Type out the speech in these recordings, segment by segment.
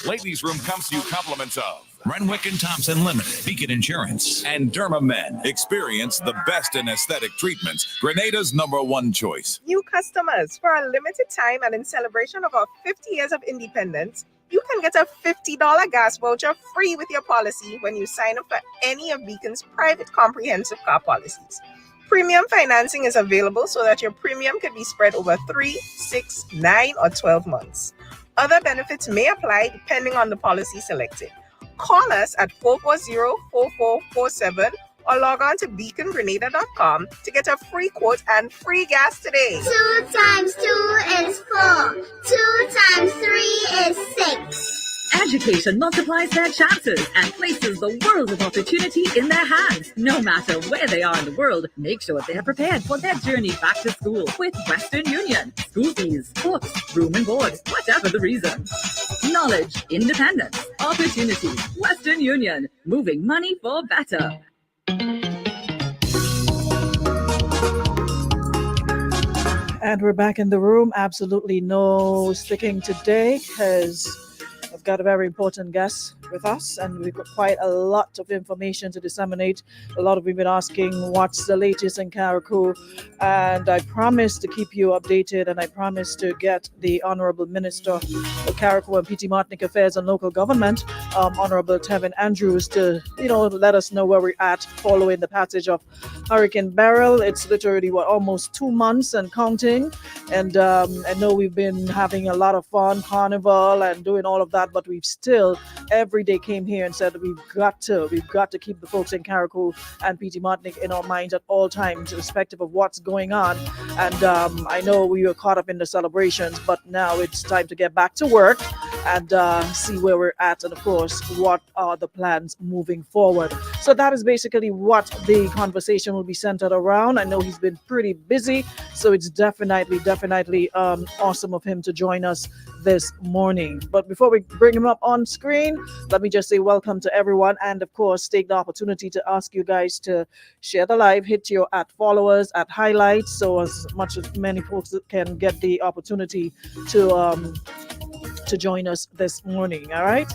Ladies' Room comes to you compliments of Renwick and Thompson Limited, Beacon Insurance, and Derma Men. Experience the best in aesthetic treatments. Grenada's #1 choice. New customers, for a limited time and in celebration of our 50 years of independence, you can get a $50 gas voucher free with your policy when you sign up for any of Beacon's private comprehensive car policies. Premium financing is available so that your premium can be spread over 3, 6, 9, or 12 months. Other benefits may apply depending on the policy selected. Call us at 440-4447 or log on to beacongrenada.com to get a free quote and free gas today. 2 times 2 is 4. 2 times 3 is 6. Education multiplies their chances and places the world of opportunity in their hands. No matter where they are in the world, make sure they are prepared for their journey back to school with Western Union. School fees, books, room and board, whatever the reason. Knowledge, independence, opportunity. Western Union, moving money for better. And we're back in the room. Absolutely no sticking today because I've got a very important guest with us, and we've got quite a lot of information to disseminate. A lot of you have been asking what's the latest in Carriacou, and I promise to keep you updated, and I promise to get the Honorable Minister of Carriacou and PT Martinique Affairs and Local Government, Honorable Tevin Andrews, to let us know where we're at following the passage of Hurricane Beryl. It's literally almost 2 months and counting, and I know we've been having a lot of fun, carnival and doing all of that, but we've still every day came here and said we've got to keep the folks in Carriacou and PT Martinique in our minds at all times, irrespective of what's going on. And I know we were caught up in the celebrations, but now it's time to get back to work and see where we're at, and of course what are the plans moving forward. So that is basically what the conversation will be centered around. I know he's been pretty busy, so it's definitely awesome of him to join us this morning. But before we bring him up on screen, let me just say welcome to everyone, and of course take the opportunity to ask you guys to share the live, hit your @followers, @highlights, so as many folks can get the opportunity to join us this morning. All right,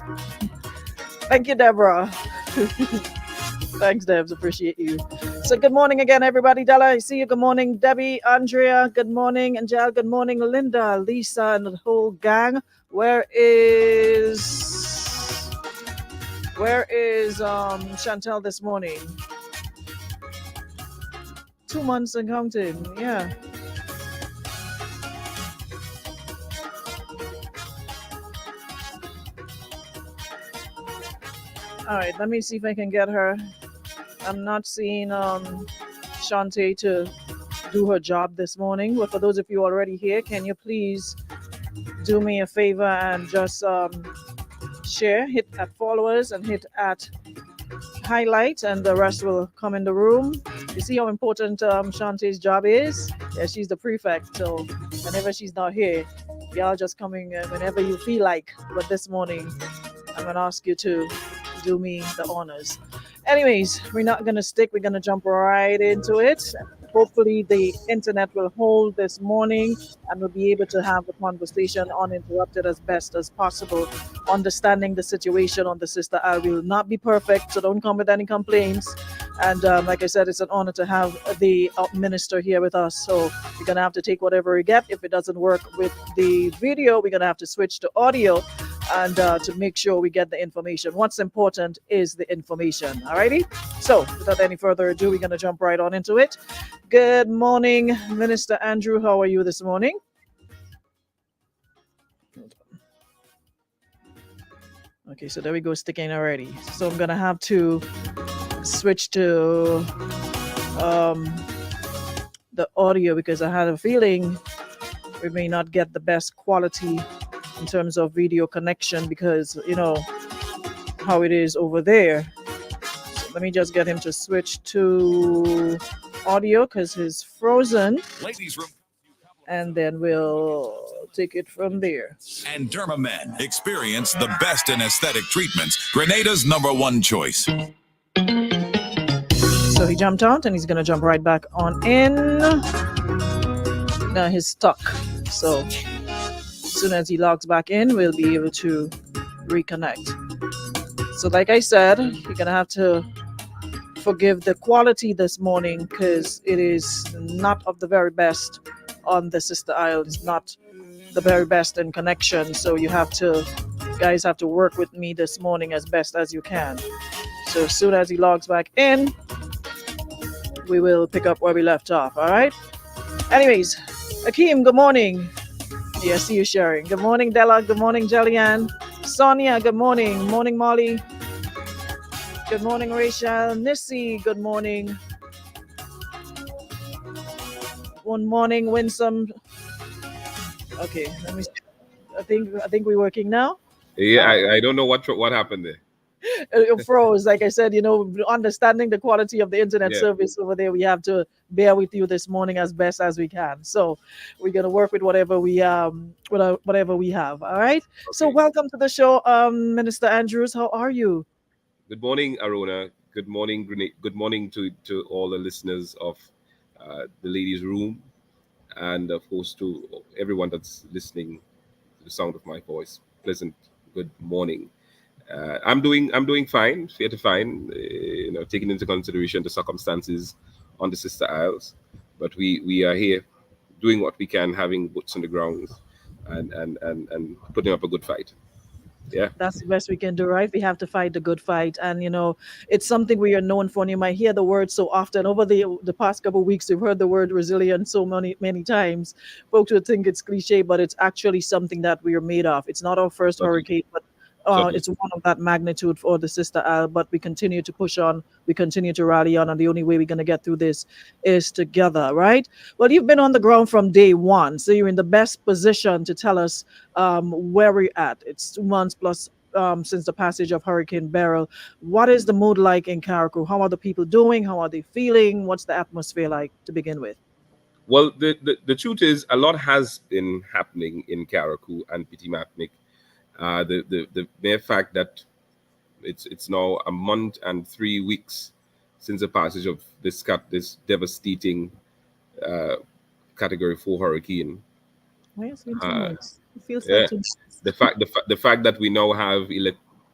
thank you, Deborah. Thanks, Debs. Appreciate you. So good morning again, everybody. Della, I see you. Good morning, Debbie, Andrea. Good morning, Angel. Good morning, Linda, Lisa, and the whole gang. Where is Chantel this morning? 2 months and counting. Yeah. All right, let me see if I can get her. I'm not seeing Shantae to do her job this morning. But for those of you already here, can you please do me a favor and just share, hit @followers and hit @highlight, and the rest will come in the room. You see how important Shantae's job is? Yeah, she's the prefect, so whenever she's not here, y'all just coming whenever you feel like. But this morning, I'm gonna ask you to do me the honors. Anyways, we're not gonna stick. We're gonna jump right into it. Hopefully the internet will hold this morning and we'll be able to have the conversation uninterrupted as best as possible. Understanding the situation on the Sister I will not be perfect, so don't come with any complaints. And like I said, it's an honor to have the minister here with us. So we're gonna have to take whatever we get. If it doesn't work with the video, we're gonna have to switch to audio and to make sure we get the information. What's important is the information. Alrighty. So without any further ado, we're gonna jump right on into it. Good morning, Minister Andrew. How are you this morning? Okay, so there we go, sticking already. So I'm gonna have to switch to the audio because I had a feeling we may not get the best quality in terms of video connection because you know how it is over there. So let me just get him to switch to audio because he's frozen. Ladies' Room. And then we'll take it from there. And Derma Men. Experience the best in aesthetic treatments. Grenada's #1 choice. So he jumped out and he's going to jump right back on in. Now he's stuck. So as soon as he logs back in, we'll be able to reconnect. So, like I said, you're gonna have to forgive the quality this morning because it is not of the very best on the sister isle. It's not the very best in connection. So guys have to work with me this morning as best as you can. So as soon as he logs back in, we will pick up where we left off. All right. Anyways, Akeem, good morning. Yeah, I see you sharing. Good morning, Della. Good morning, Jillian. Sonia, good morning. Morning, Molly. Good morning, Rachel. Nissy, good morning. One morning, Winsome. Okay, let me. I think we're working now. Yeah, I don't know what happened there. It froze. Like I said, understanding the quality of the internet Yeah. service over there, we have to bear with you this morning as best as we can. So we're gonna work with whatever we whatever we have. All right. So Okay. welcome to the show, Minister Andrews. How are you? Good morning, Arona. Good morning, Good morning to all the listeners of the ladies' room, and of course to everyone that's listening to the sound of my voice. Pleasant good morning. I'm doing fine, fair to fine. Taking into consideration the circumstances on the sister isles, but we are here doing what we can, having boots on the ground, and putting up a good fight. Yeah. That's the best we can do, right? We have to fight the good fight, and it's something we are known for. And you might hear the word so often over the past couple of weeks. We've heard the word resilient so many times. Folks would think it's cliche, but it's actually something that we are made of. It's not our first Certainly. hurricane, but Certainly. it's one of that magnitude for the sister isle. But we continue to push on. We continue to rally on, and the only way we're going to get through this is together, right? Well, you've been on the ground from day one, so you're in the best position to tell us where we're at. It's 2 months plus since the passage of Hurricane Beryl. What is the mood like in Carriacou? How are the people doing? How are they feeling? What's the atmosphere like to begin with? Well, the truth is, a lot has been happening in Carriacou and Pitimatnik. The mere fact that it's now a month and 3 weeks since the passage of this devastating Category 4 hurricane. Why has it been 2 Uh, months? It feels yeah, like 2 months. the fact that we now have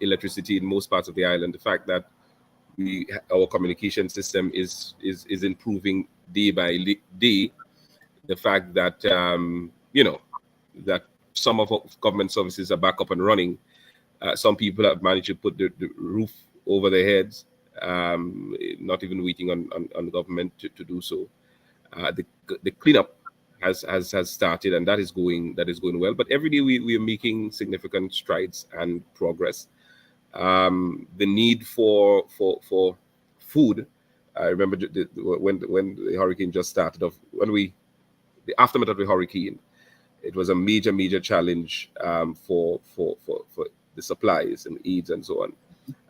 electricity in most parts of the island, the fact that our communication system is improving day by day, the fact that that some of our government services are back up and running. Some people have managed to put the roof over their heads, not even waiting on the government to do so. The cleanup has started, and that is going well. But every day we are making significant strides and progress. The need for food. I remember when the hurricane just started off, the aftermath of the hurricane, it was a major challenge for the supplies and aids and so on.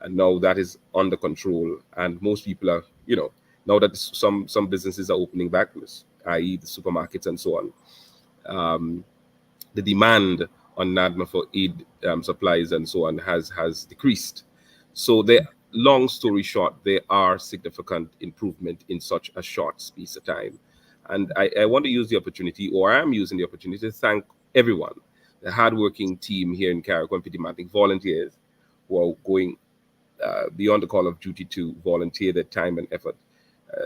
And now that is under control, and most people are, now that some businesses are opening back, i.e. the supermarkets and so on. The demand on NADMA for aid supplies and so on has decreased. So long story short, there are significant improvement in such a short space of time. And I want to use the opportunity, or I am using the opportunity, to thank everyone, the hardworking team here in Carriacou and Pitimatnik, volunteers who are going beyond the call of duty to volunteer their time and effort.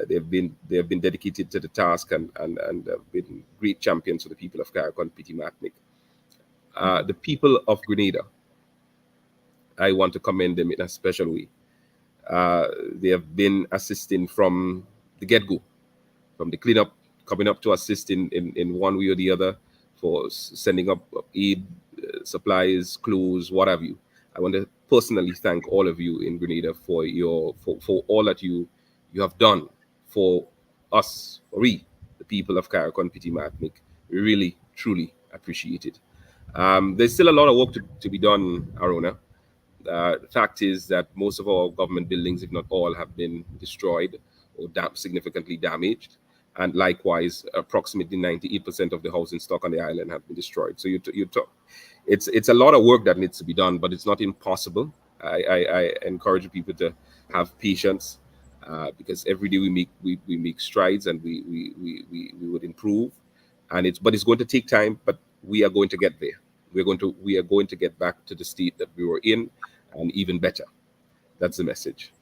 They have been dedicated to the task and have been great champions for the people of Carriacou and Pitimatnik. The people of Grenada, I want to commend them in a special way. They have been assisting from the get-go, from the cleanup, coming up to assist in one way or the other, for sending up aid, supplies, clothes, what have you. I want to personally thank all of you in Grenada for all that you have done for us, for we, the people of Carriacou and Pitimatnik. We really, truly appreciate it. There's still a lot of work to be done, Arona. The fact is that most of our government buildings, if not all, have been destroyed or significantly damaged. And likewise, approximately 98% of the housing stock on the island have been destroyed. So it's a lot of work that needs to be done, but it's not impossible. I encourage people to have patience, because every day we make strides, and we would improve. But it's going to take time, but we are going to get there. we are going to get back to the state that we were in, and even better. That's the message.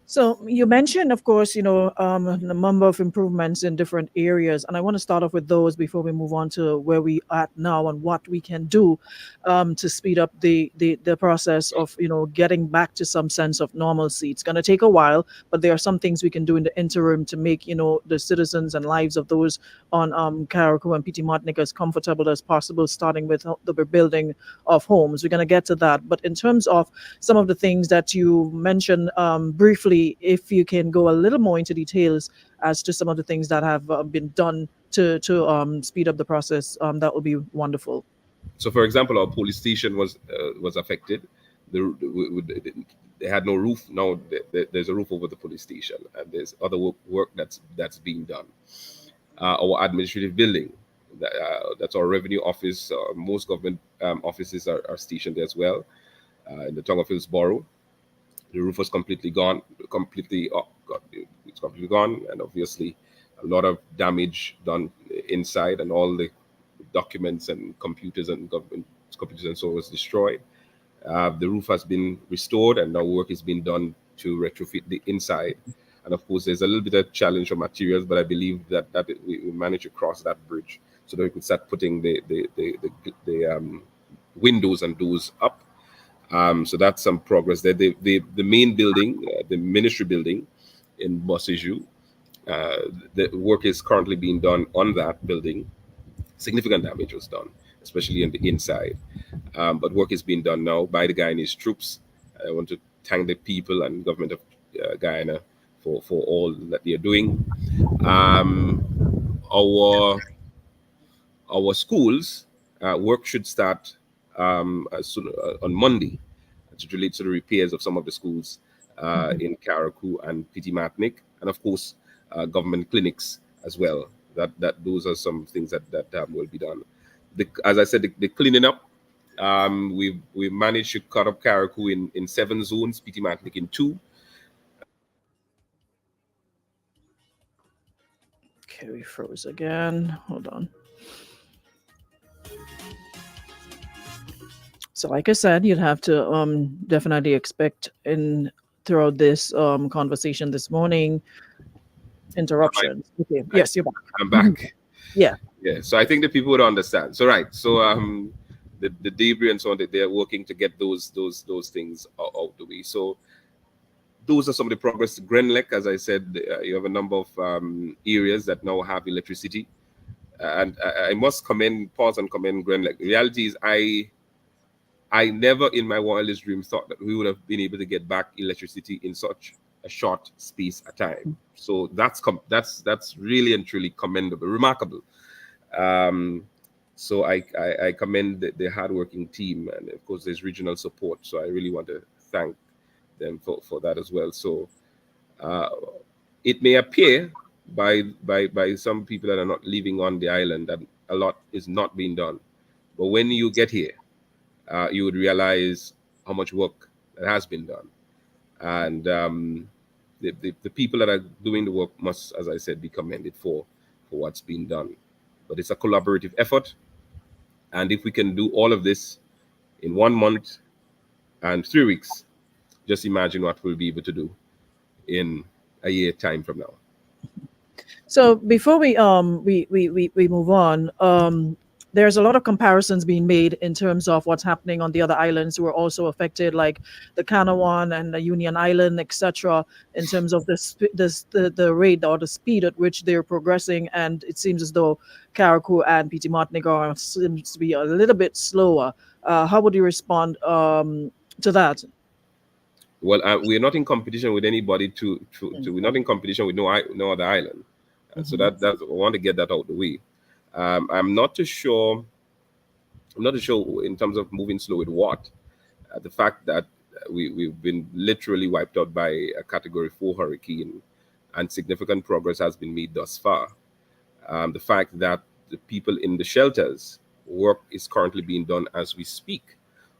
So you mentioned, of course, a number of improvements in different areas, and I want to start off with those before we move on to where we are now and what we can do to speed up the process of getting back to some sense of normalcy. It's going to take a while, but there are some things we can do in the interim to make the citizens and lives of those on Carriacou and PT Martinique as comfortable as possible, starting with the rebuilding of homes. We're going to get to that, but in terms of some of the things that you mentioned briefly, if you can go a little more into details as to some of the things that have been done to speed up the process, that would be wonderful. So, for example, our police station was affected. They had no roof. Now there's a roof over the police station, and there's other work that's being done. Our administrative building, that's our revenue office. Most government offices are stationed there as well. In the Tongue of Hills Borough, the roof was completely gone. It's completely gone, and obviously a lot of damage done inside, and all the documents and computers and government computers and so was destroyed. The roof has been restored, and now work is being done to retrofit the inside. And of course, there's a little bit of challenge for materials, but I believe that we managed to cross that bridge so that we could start putting the windows and doors up. So that's some progress there. The main building, the ministry building in Bossiju, the work is currently being done on that building. Significant damage was done, especially in the inside. But work is being done now by the Guyanese troops. I want to thank the people and government of Guyana for all that they are doing. Our schools work should start as soon, on Monday, as it relates to the repairs of some of the schools in Carriacou and PT Martinique, and of course government clinics as well. That those are some things that will be done. As I said, the cleaning up. We managed to cut up Carriacou in 7 zones, PT Martinique in 2. Okay, we froze again. Hold on. So, like I said, you'd have to definitely expect throughout this conversation this morning interruptions. Okay. Yes, you're back. I'm back. Yeah. Yeah. So I think the people would understand. So right. So the debris and so on, they're working to get those things out the way. So those are some of the progress. Grenlec, as I said, you have a number of areas that now have electricity, and I must pause and commend Grenlec. The reality is, I never in my wildest dreams thought that we would have been able to get back electricity in such a short space of time. So that's really and truly commendable, remarkable. So I commend the hardworking team, and of course there's regional support. So I really want to thank them for that as well. So it may appear by some people that are not living on the island that a lot is not being done, but when you get here, you would realize how much work that has been done, and the people that are doing the work must, as I said, be commended for what's been done. But it's a collaborative effort, and if we can do all of this in 1 month and 3 weeks, just imagine what we'll be able to do in a year time from now. So before we move on, there's a lot of comparisons being made in terms of what's happening on the other islands who are also affected, like the Canawan and the Union Island, etc., in terms of the rate or the speed at which they're progressing. And it seems as though Carriacou and PT Martinique seems to be a little bit slower. How would you respond to that? Well, we're not in competition with anybody. We're not in competition with no other island. So that's I want to get that out the way. I'm not too sure. I'm not too sure in terms of moving slow with what. The fact that we've been literally wiped out by a Category 4 hurricane, and significant progress has been made thus far. The fact that the people in the shelters, work is currently being done as we speak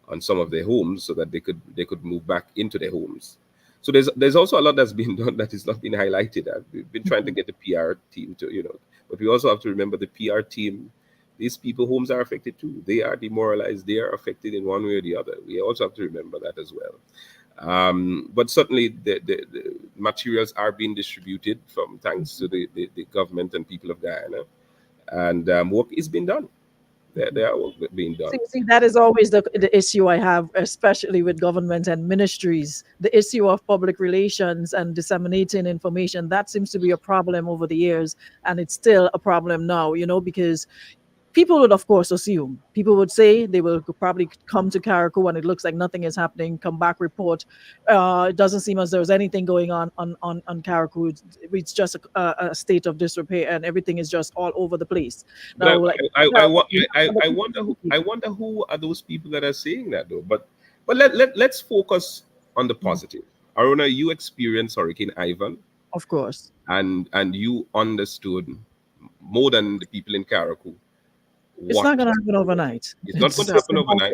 on some of their homes, so that they could move back into their homes. So there's also a lot that's been done that is not being highlighted. We've been trying to get the PR team to, but we also have to remember the PR team these people homes are affected too. They are demoralized. They are affected in one way or the other. We also have to remember that as well. But certainly the materials are being distributed from thanks to the government and people of Guyana, and work is being done. There are work being done. See, that is always the issue I have, especially with government and ministries. The issue of public relations and disseminating information, that seems to be a problem over the years. And it's still a problem now, because people would, of course, assume. People would say they will probably come to Carriacou and it looks like nothing is happening. Come back, report. It doesn't seem as there's anything going on Carriacou. It's just a state of disrepair and everything is just all over the place. But Now, I wonder who are those people that are saying that though. But let's focus on the positive. Aruna, you experienced Hurricane Ivan, of course, and you understood more than the people in Carriacou. It's not going to happen overnight. It's not going to happen overnight.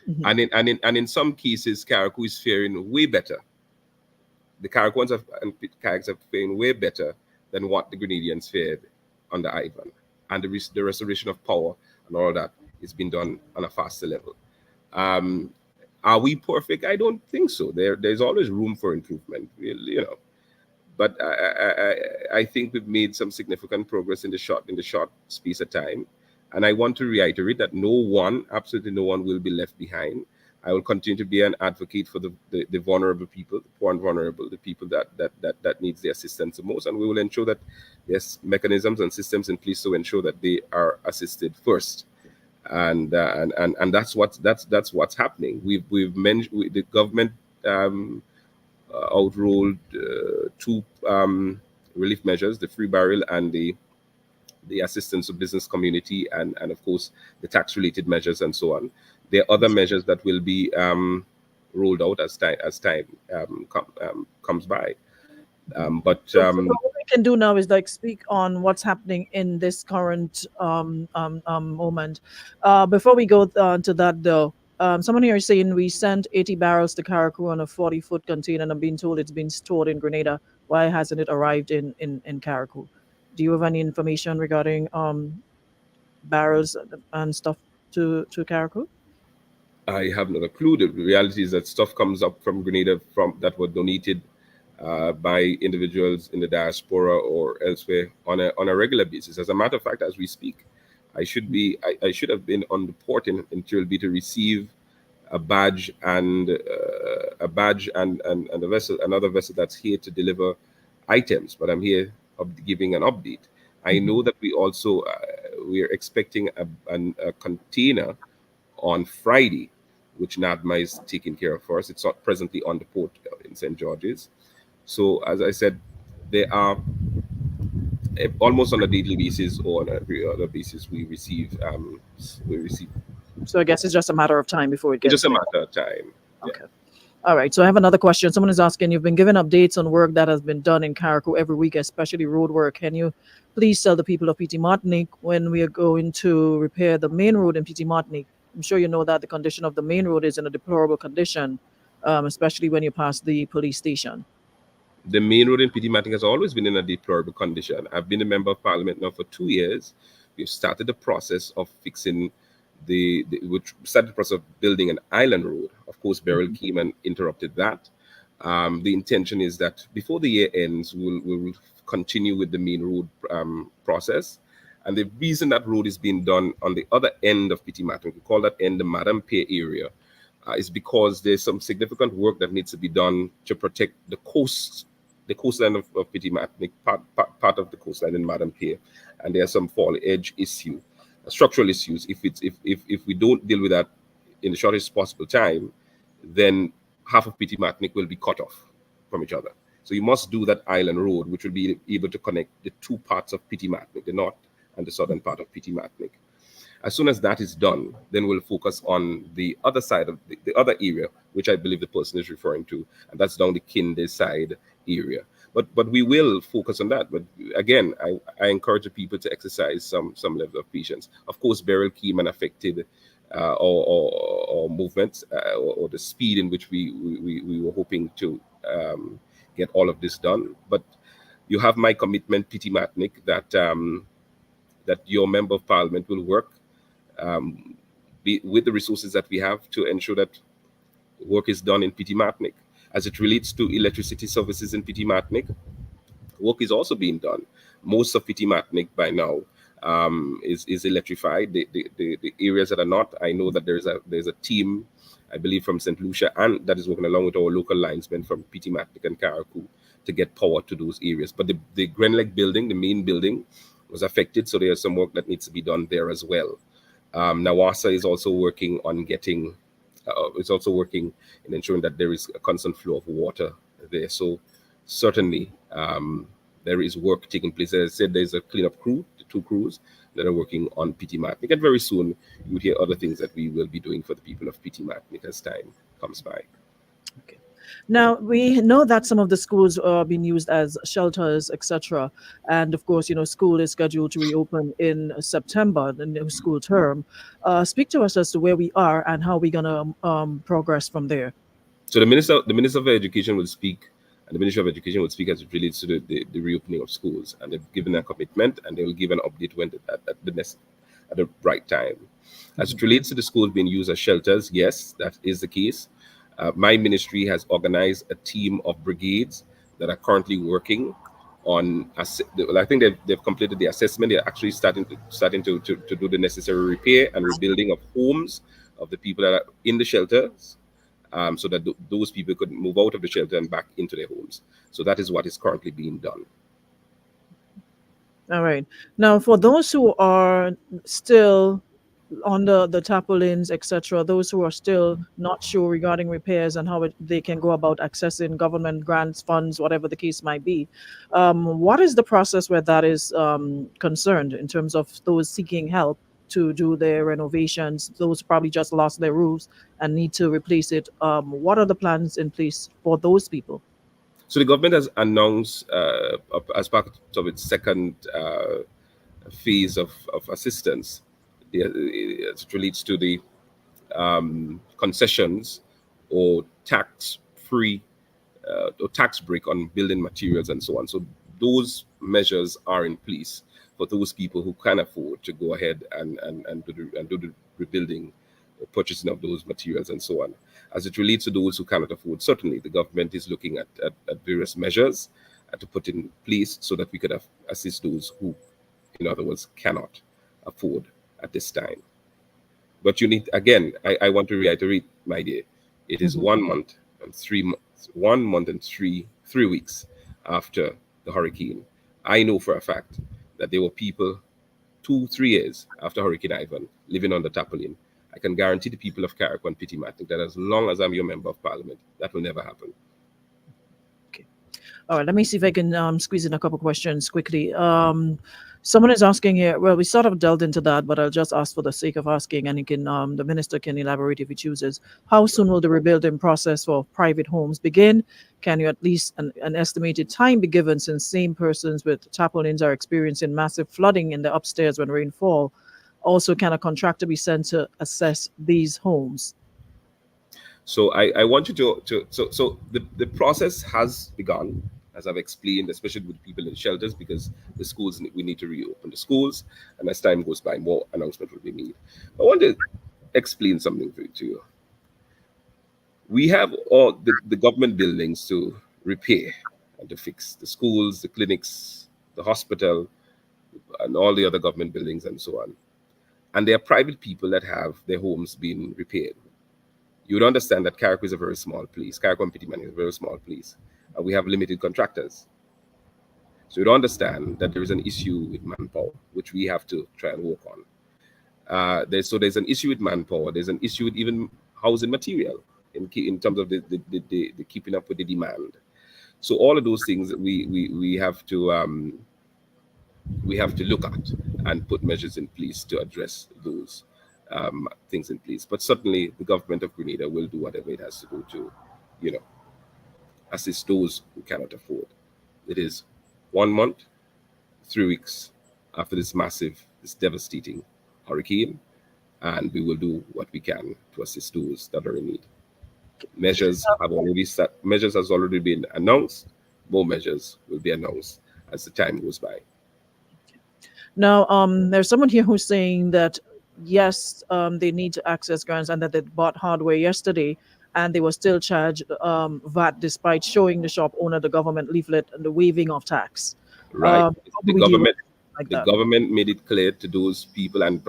Mm-hmm. And in some cases, Carriacou is faring way better. The Carriacouans and Carricks are faring way better than what the Grenadians fared under Ivan. And the restoration of power and all that is being done on a faster level. Are we perfect? I don't think so. There's always room for improvement, But I think we've made some significant progress in the short space of time. And I want to reiterate that absolutely no one will be left behind. I will continue to be an advocate for the vulnerable people, the poor and vulnerable, the people that needs the assistance the most. And we will ensure that there's mechanisms and systems in place to ensure that they are assisted first. And that's what's happening. We've mentioned the government outrolled two relief measures: the free barrel and the assistance to business community, and of course the tax-related measures and so on. There are other measures that will be rolled out as time comes by. But what we can do now is speak on what's happening in this current moment. Before we go to that, though, someone here is saying we sent 80 barrels to Carriacou on a 40-foot container, and I'm being told it's been stored in Grenada. Why hasn't it arrived in Carriacou? Do you have any information regarding barrels and stuff to Carriacou? I have not a clue. The reality is that stuff comes up from Grenada that were donated by individuals in the diaspora or elsewhere on a regular basis. As a matter of fact, as we speak, I should have been on the port in Trilby to receive a badge and a vessel, another vessel that's here to deliver items. But I'm here giving an update. I know that we also we are expecting a container on Friday, which NADMA is taking care of for us. It's not presently on the port in St. George's. So as I said, there are almost on a daily basis or on every other basis we receive. So I guess it's just a matter of time before it gets. Just a matter of time. Okay. Yeah. All right. So I have another question. Someone is asking, you've been given updates on work that has been done in Carriacou every week, especially road work. Can you please tell the people of PT Martinique when we are going to repair the main road in PT Martinique? I'm sure you know that the condition of the main road is in a deplorable condition, especially when you pass the police station. The main road in PT Martinique has always been in a deplorable condition. I've been a member of parliament now for 2 years. We've started the process of fixing which started the process of building an island road. Of course, Beryl came and interrupted that. The intention is that before the year ends, we'll continue with the main road process. And the reason that road is being done on the other end of PT Martinique, we call that end the Madame Pierre area, is because there's some significant work that needs to be done to protect the coastline of PT Martinique, part of the coastline in Madame Pierre, and there's some foliage issue. Structural issues. If we don't deal with that in the shortest possible time, then half of PT Martinique will be cut off from each other. So you must do that island road, which will be able to connect the two parts of PT Martinique, the north and the southern part of PT Martinique. As soon as that is done, then we'll focus on the other side of the other area, which I believe the person is referring to, and that's down the Kinde side area. But we will focus on that. But again, I encourage the people to exercise some level of patience. Of course, Beryl came and affected our movements or the speed in which we were hoping to get all of this done. But you have my commitment, PT Martinique, that your member of parliament will work with the resources that we have to ensure that work is done in PT Martinic. As it relates to electricity services in PT Martinic, work is also being done. Most of PT Martinic by now is electrified. The areas that are not, I know that there's a team, I believe, from St. Lucia, and that is working along with our local linesmen from PT Martinic and Carriacou to get power to those areas. But the Grenelec building, the main building, was affected, so there's some work that needs to be done there as well. Nawasa is also working on getting, it's also working in ensuring that there is a constant flow of water there. So certainly there is work taking place. As I said, there's a cleanup crew, the 2 crews that are working on PT Martinic. And very soon you will hear other things that we will be doing for the people of PT Martinic as time comes by. Okay. Now, we know that some of the schools are being used as shelters, etc. And of course, school is scheduled to reopen in September, the new school term. Speak to us as to where we are and how we're going to progress from there. So the Minister of Education will speak, and the Ministry of Education will speak as it relates to the reopening of schools. And they've given a commitment, and they will give an update when at the right time. As it relates to the schools being used as shelters, yes, that is the case. My ministry has organized a team of brigades that are currently working on. I think they've completed the assessment. They're actually starting to do the necessary repair and rebuilding of homes of the people that are in the shelters, so that those people could move out of the shelter and back into their homes. So that is what is currently being done. All right. Now, for those who are still on the tarpaulins, etc., those who are still not sure regarding repairs and how they can go about accessing government grants, funds, whatever the case might be, what is the process where that is concerned in terms of those seeking help to do their renovations, those probably just lost their roofs and need to replace it? What are the plans in place for those people? So the government has announced, as part of its second phase of assistance, as it relates to the concessions or tax-free or tax break on building materials and so on. So those measures are in place for those people who can afford to go ahead and do the rebuilding, purchasing of those materials and so on. As it relates to those who cannot afford, certainly the government is looking at various measures to put in place so that we could assist those who, in other words, cannot afford at this time. But you need, again, I want to reiterate, my dear, it is 1 month and 3 months, 1 month and 3 weeks after the hurricane. I know for a fact that there were people 2-3 years after Hurricane Ivan living on the tarpaulin. I can guarantee the people of Carriacou and PT Martinic that as long as I'm your member of parliament, that will never happen. Okay. All right, let me see if I can squeeze in a couple questions quickly. Someone is asking here, well, we sort of delved into that, but I'll just ask for the sake of asking, and the minister can elaborate if he chooses. How soon will the rebuilding process for private homes begin? Can you at least an estimated time be given, since same persons with tarpaulins are experiencing massive flooding in the upstairs when rainfall? Also, can a contractor be sent to assess these homes? So I want you so the process has begun, as I've explained, especially with people in shelters, because the schools, we need to reopen the schools, and as time goes by, more announcement will be made. I want to explain something to you. We have all the government buildings to repair and to fix: the schools, the clinics, the hospital, and all the other government buildings and so on. And there are private people that have their homes being repaired. You would understand that Carriacou is a very small place. Carriacou and PT Martinic is a very small place. And we have limited contractors. So you'd understand that there is an issue with manpower, which we have to try and work on. There's an issue with manpower. There's an issue with even housing material in terms of the keeping up with the demand. So all of those things we have to look at and put measures in place to address those things in place. But certainly the government of Grenada will do whatever it has to do to, assist those who cannot afford. It is 1 month, 3 weeks after this devastating hurricane, and we will do what we can to assist those that are in need. Measures has already been announced. More measures will be announced as the time goes by. Now, there's someone here who's saying that yes, they need to access grants and that they bought hardware yesterday and they were still charged VAT despite showing the shop owner the government leaflet and the waiving of tax. Right. How do The we deal with government things like the that? government made it clear to those people, and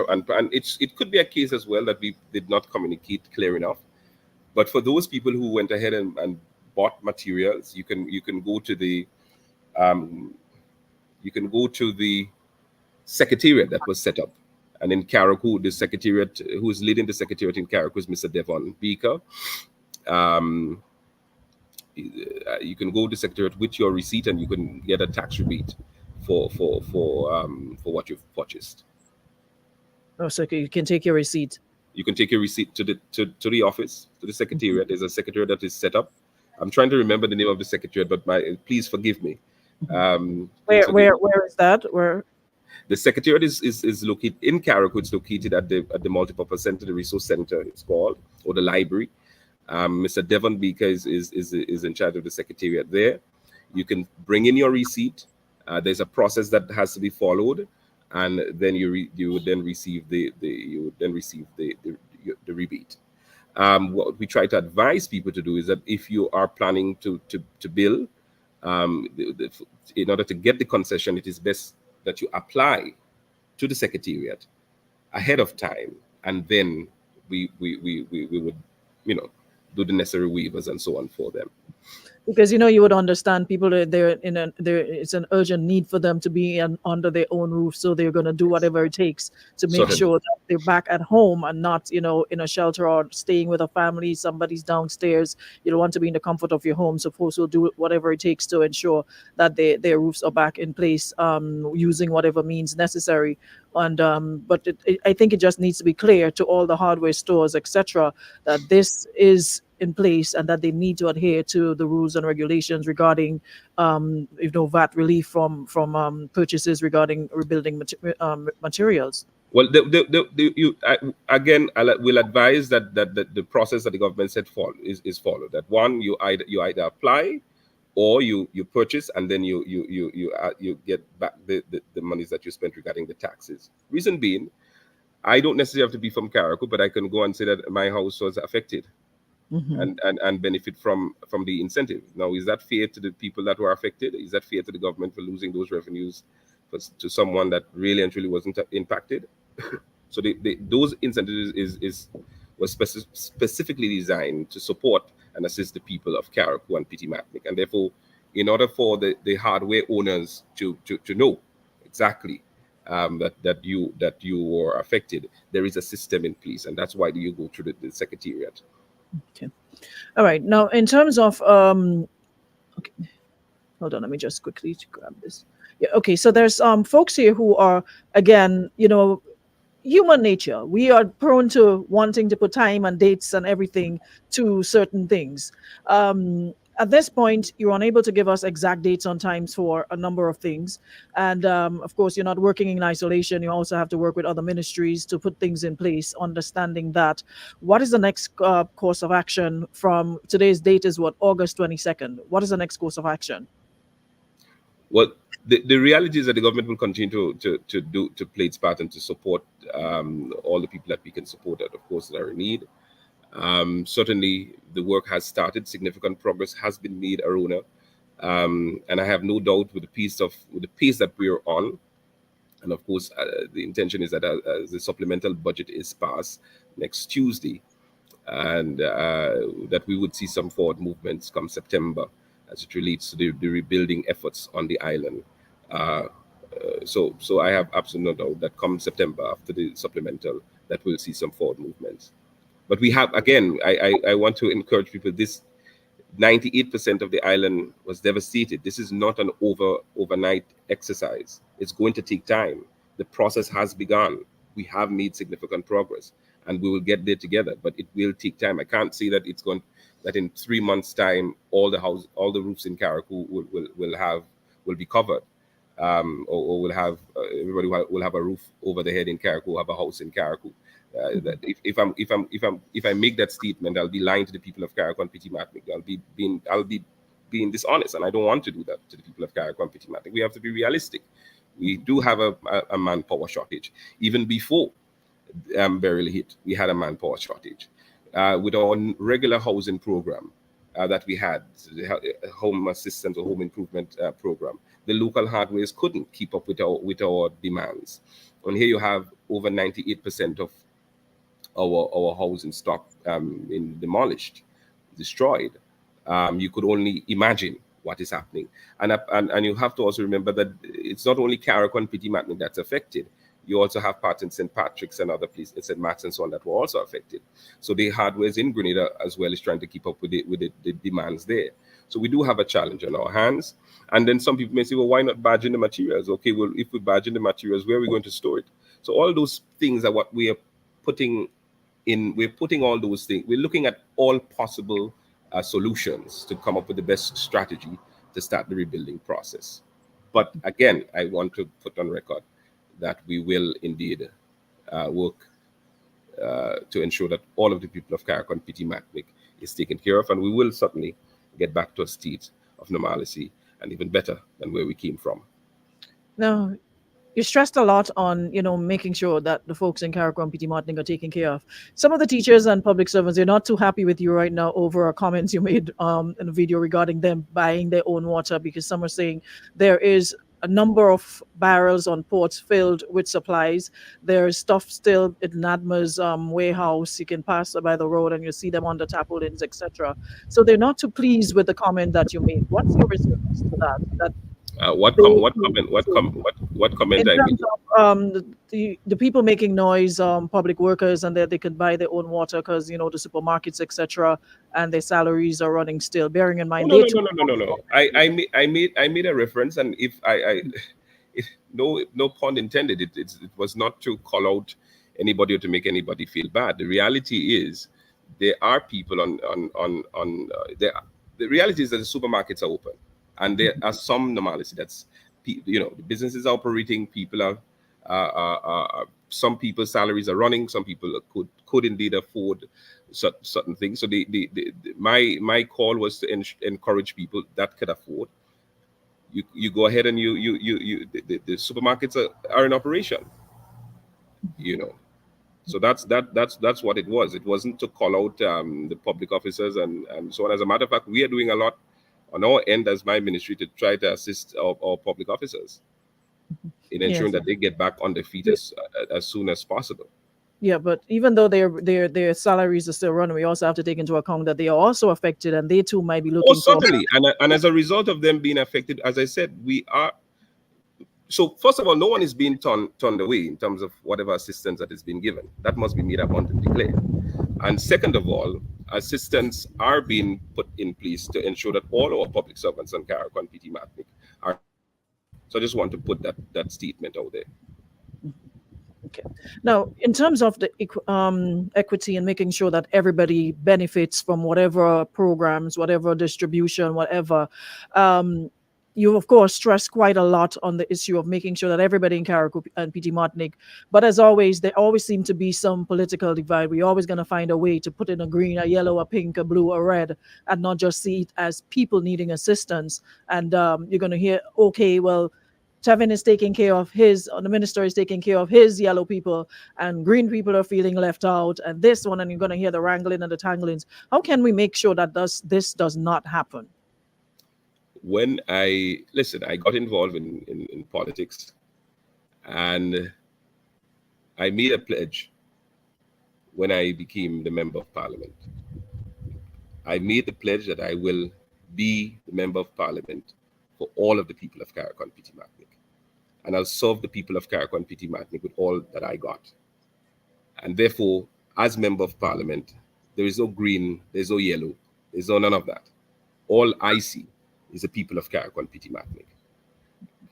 it could be a case as well that we did not communicate clear enough. But for those people who went ahead and bought materials, you can go to the um, you can go to the secretariat that was set up. And in Karaku, the secretariat, who is leading the secretariat in Karaku is Mr. Devon Beaker. Um, you can go to secretariat with your receipt and you can get a tax rebate for what you've purchased. Oh, so you can take your receipt. You can take your receipt to the office, to the secretariat. There's a secretariat that is set up. I'm trying to remember the name of the secretariat, but please forgive me. Where So where is that? Where? the secretariat is located in Karaku. It's located at the multipurpose center, the resource center, it's called, or the library. Mr. Devon Beaker is in charge of the secretariat there. You can bring in your receipt. There's a process that has to be followed, and then you would then receive the rebate. What we try to advise people to do is that if you are planning to bill, in order to get the concession, it is best that you apply to the secretariat ahead of time, and then we would, do the necessary waivers and so on for them. Because you would understand people it's an urgent need for them to be under their own roof, so they're going to do whatever it takes to make Certainly. sure that they're back at home and not in a shelter or staying with a family. Somebody's downstairs. You don't want to be in the comfort of your home, so folks will do whatever it takes to ensure that their roofs are back in place, using whatever means necessary. And but I think it just needs to be clear to all the hardware stores, etc., that this is in place and that they need to adhere to the rules and regulations regarding VAT relief from purchases regarding rebuilding materials. Well, will advise that the process that the government set for is followed. That one, you either apply, or you purchase, and then you get back the monies that you spent regarding the taxes. Reason being, I don't necessarily have to be from Karaku, but I can go and say that my house was affected. And benefit from the incentive. Now, is that fair to the people that were affected? Is that fair to the government for losing those revenues to someone that really and truly wasn't impacted? So those incentives was specifically designed to support and assist the people of Karaku and Pitimatnik. And therefore, in order for the hardware owners to know exactly that you were affected, there is a system in place, and that's why you go through the secretariat. Okay. All right. Now, in terms of okay, hold on. Let me just quickly grab this. Yeah. Okay. So there's folks here who are, again, human nature. We are prone to wanting to put time and dates and everything to certain things. At this point, you're unable to give us exact dates on times for a number of things. And of course, you're not working in isolation. You also have to work with other ministries to put things in place, understanding that. What is the next course of action from today's date is what, August 22nd? What is the next course of action? Well, the reality is that the government will continue to play its part and to support all the people that we can support that, of course, that are in need. Certainly, the work has started. Significant progress has been made, Aruna, and I have no doubt with the pace that we're on. And of course, the intention is that the supplemental budget is passed next Tuesday, and that we would see some forward movements come September as it relates to the rebuilding efforts on the island. So I have absolutely no doubt that come September, after the supplemental, that we'll see some forward movements. But we have, again, I want to encourage people, this 98% of the island was devastated. This is not an overnight exercise. It's going to take time. The process has begun. We have made significant progress, and we will get there together, but it will take time. I can't say that that in 3 months' time, all the roofs in Karaku will be covered. Or will have everybody will have a roof over their head in Karaku, have a house in Karaku. That if I make that statement, I'll be lying to the people of Karaku and Pitimatnik. I'll be being dishonest, and I don't want to do that to the people of Karaku and Pitimatnik. We have to be realistic. We do have a manpower shortage. Even before barely hit. We had a manpower shortage. With our regular housing program that we had, the home assistance or home improvement program, the local hardwares couldn't keep up with our demands. And here you have over 98% of our housing stock demolished, destroyed. You could only imagine what is happening. And you have to also remember that it's not only Carrick and Petit that's affected. You also have parts in St. Patrick's and other places, St. Matt's and so on, that were also affected. So the hardware in Grenada as well is trying to keep up with the demands there. So we do have a challenge on our hands. And then some people may say, well, why not badge in the materials? Okay, well, if we badge in the materials, where are we going to store it? So all those things are what we are putting in. We're putting all those things. We're looking at all possible solutions to come up with the best strategy to start the rebuilding process. But again, I want to put on record that we will indeed work to ensure that all of the people of Carrick and Petit Matnick is taken care of, and we will certainly get back to a state of normalcy and even better than where we came from. Now, you stressed a lot on, making sure that the folks in Carrick and Petit Martin are taken care of. Some of the teachers and public servants, they're not too happy with you right now over comments you made in a video regarding them buying their own water, because some are saying there is a number of barrels on ports filled with supplies. There's stuff still in NADMA's warehouse. You can pass by the road and you see them on the tarpaulins, etc. So they're not too pleased with the comment that you made. What's your response to that? What comment In I made? terms of the people making noise, public workers, and that they could buy their own water because the supermarkets, etc., and their salaries are running still. Bearing in mind, No. I made a reference, and if no pun intended. It was not to call out anybody or to make anybody feel bad. The reality is there are people the reality is that the supermarkets are open. And there are some normality. That's, the businesses are operating. People are, some people's salaries are running. Some people could indeed afford certain things. So my call was to encourage people that could afford. You go ahead and the supermarkets are in operation. So that's what it was. It wasn't to call out the public officers and so on. As a matter of fact, we are doing a lot on our end as my ministry to try to assist our public officers in ensuring that they get back on their feet as soon as possible. Yeah, but even though their salaries are still running, we also have to take into account that they are also affected, and they too might be looking. Oh, certainly, and as a result of them being affected, as I said, we are. So first of all, no one is being turned away in terms of whatever assistance that is being given. That must be made abundantly clear. And second of all, assistance are being put in place to ensure that all our public servants on Carrick and Petit Matnick are. So I just want to put that statement out there. Okay. Now, in terms of the equity and making sure that everybody benefits from whatever programs, whatever distribution, whatever, you, of course, stress quite a lot on the issue of making sure that everybody in Carrick and Petit Martinique. But as always, there always seem to be some political divide. We're always going to find a way to put in a green, a yellow, a pink, a blue, a red, and not just see it as people needing assistance. And you're going to hear, okay, well, Tevin is taking care of his, or the minister is taking care of his yellow people, and green people are feeling left out, and this one, and you're going to hear the wrangling and the tanglings. How can we make sure that this does not happen? When I got involved in politics, and I made a pledge when I became the member of parliament. I made the pledge that I will be the member of parliament for all of the people of Carrick and Petit Matnick. And I'll serve the people of Carrick and Petit Matnick with all that I got. And therefore, as member of parliament, there is no green, there's no yellow, there's no none of that. All I see is the people of Carrick and Petit Matnick.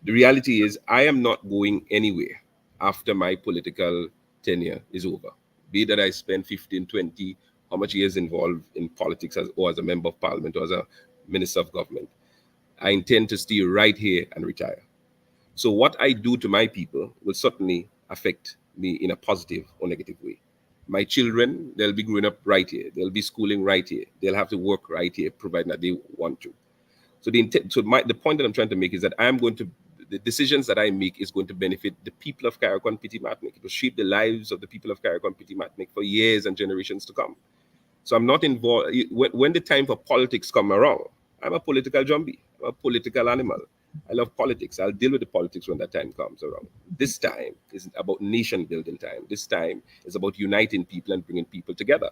The reality is I am not going anywhere after my political tenure is over. Be that I spend 15, 20, how much years involved in politics as a member of parliament or as a minister of government. I intend to stay right here and retire. So what I do to my people will certainly affect me in a positive or negative way. My children, they'll be growing up right here. They'll be schooling right here. They'll have to work right here, provided that they want to. So the point that I'm trying to make is that I am going to the decisions that I make is going to benefit the people of Carriacou and Petit Martinique. It will shape the lives of the people of Carriacou and Petit Martinique for years and generations to come. So I'm not involved. When the time for politics come around, I'm a political zombie. I'm a political animal. I love politics. I'll deal with the politics when that time comes around. This time is about nation building time. This time is about uniting people and bringing people together.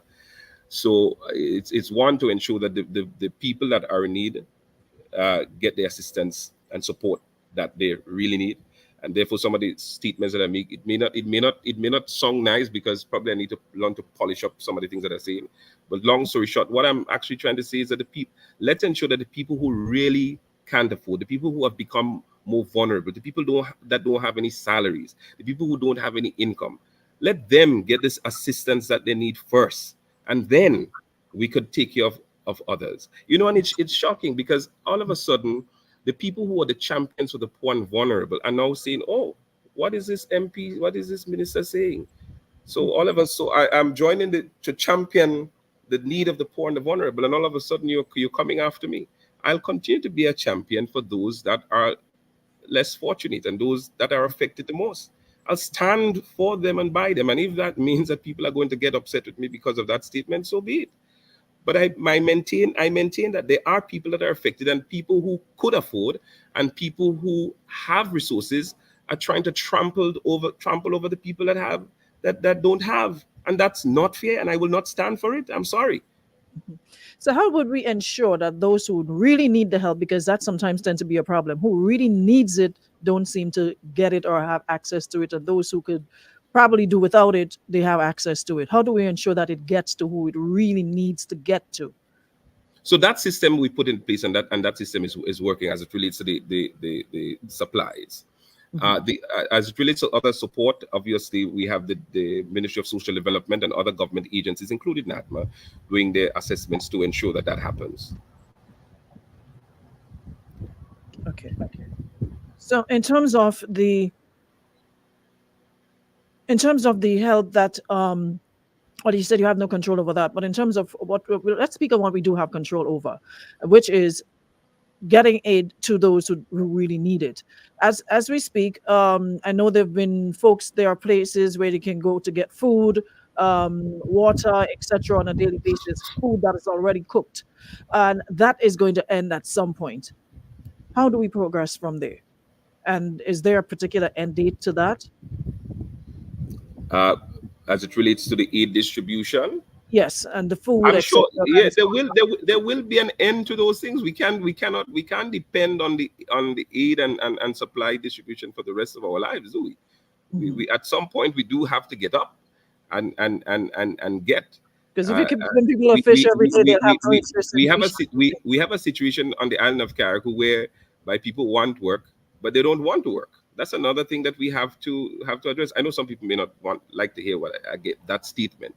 So it's one to ensure that the people that are in need get the assistance and support that they really need. And therefore, some of the statements that I make, it may not sound nice because probably I need to learn to polish up some of the things that I'm saying. But long story short, what I'm actually trying to say is that let's ensure that the people who really can't afford, the people who have become more vulnerable, the people that don't have any salaries, the people who don't have any income, let them get this assistance that they need first, and then we could take care of others. And it's shocking because all of a sudden, the people who are the champions for the poor and vulnerable are now saying, oh, what is this MP, what is this minister saying? So all of us, I'm joining to champion the need of the poor and the vulnerable, and all of a sudden you're coming after me. I'll continue to be a champion for those that are less fortunate and those that are affected the most. I'll stand for them and by them. And if that means that people are going to get upset with me because of that statement, so be it. But I maintain that there are people that are affected, and people who could afford and people who have resources are trying to trample over the people that don't have. And that's not fair, and I will not stand for it. I'm sorry. So how would we ensure that those who really need the help, because that sometimes tends to be a problem, who really needs it don't seem to get it or have access to it, and those who could probably do without it, they have access to it? How do we ensure that it gets to who it really needs to get to? So that system we put in place, and that system is working as it relates to the supplies. As it relates to other support, obviously we have the Ministry of Social Development and other government agencies, including NATMA, doing their assessments to ensure that happens. Okay. So in terms of the help that well, you said you have no control over that, but in terms of let's speak on what we do have control over, which is getting aid to those who really need it. As we speak, I know there are places where they can go to get food, water, etc. on a daily basis, food that is already cooked, and that is going to end at some point. How do we progress from there? And is there a particular end date to that? As it relates to the aid distribution, yes, and the food. I'm sure. Yeah, there will be an end to those things. We can't depend on the aid and supply distribution for the rest of our lives, do we? Mm-hmm. We at some point we do have to get up and get. Because if you keep giving people a fish every day, they'll have no interest. We have a situation on the island of Carriacou whereby people want work, but they don't want to work. That's another thing that we have to address. I know some people may not like to hear what I get that statement,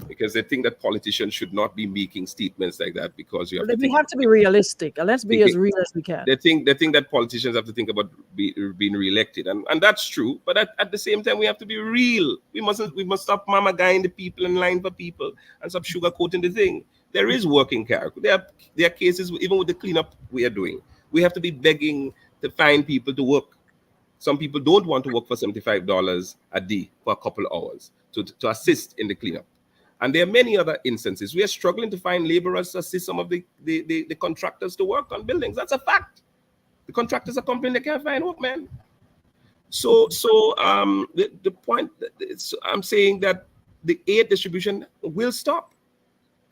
because they think that politicians should not be making statements like that because you have we have to be realistic. Let's be as real as we can. They think that politicians have to think about being reelected, and that's true. But at the same time, we have to be real. We must stop mama guying the people in line for people and stop sugarcoating the thing. There is work in Carriacou. There are cases even with the cleanup we are doing. We have to be begging to find people to work. Some people don't want to work for $75 a day for a couple of hours to assist in the cleanup. And there are many other instances. We are struggling to find laborers to assist some of the contractors to work on buildings. That's a fact. The contractors are complaining they can't find work, man. So the point I'm saying that the aid distribution will stop,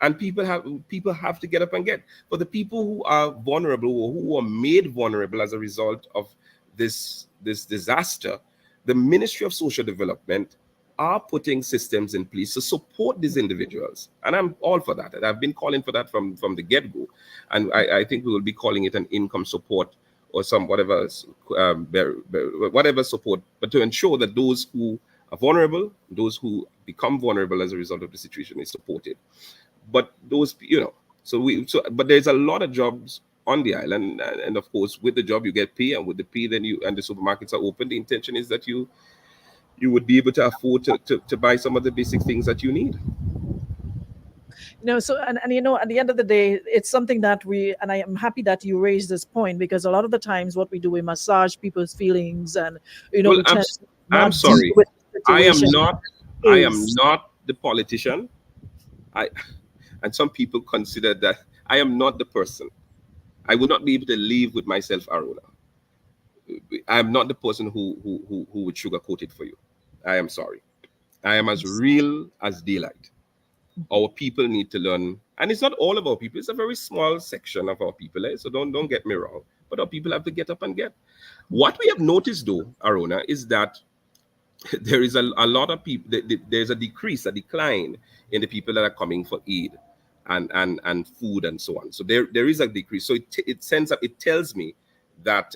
and people have to get up and get. For the people who are vulnerable or who are made vulnerable as a result of this disaster, the Ministry of Social Development are putting systems in place to support these individuals, and I'm all for that. And I've been calling for that from the get-go, and I think we will be calling it an income support or some whatever support, but to ensure that those who are vulnerable, those who become vulnerable as a result of the situation, is supported. But those, but there's a lot of jobs on the island, and of course, with the job you get pay, and with the pay, then the supermarkets are open. The intention is that you would be able to afford to buy some of the basic things that you need. No, so and you know, at the end of the day, it's something that and I am happy that you raised this point, because a lot of the times what we do, we massage people's feelings, and Well, we tend to I'm not deal sorry. with the I am situation not. I am is. not the politician. I and some people consider that I am not the person. I would not be able to live with myself, Aruna. I am not the person who would sugarcoat it for you. I am sorry. I am as real as daylight. Our people need to learn, and it's not all of our people. It's a very small section of our people. So don't get me wrong. But our people have to get up and get. What we have noticed, though, Aruna, is that there is a lot of people. There's a decline in the people that are coming for aid and food and so on. So there is a decrease. So it tells me that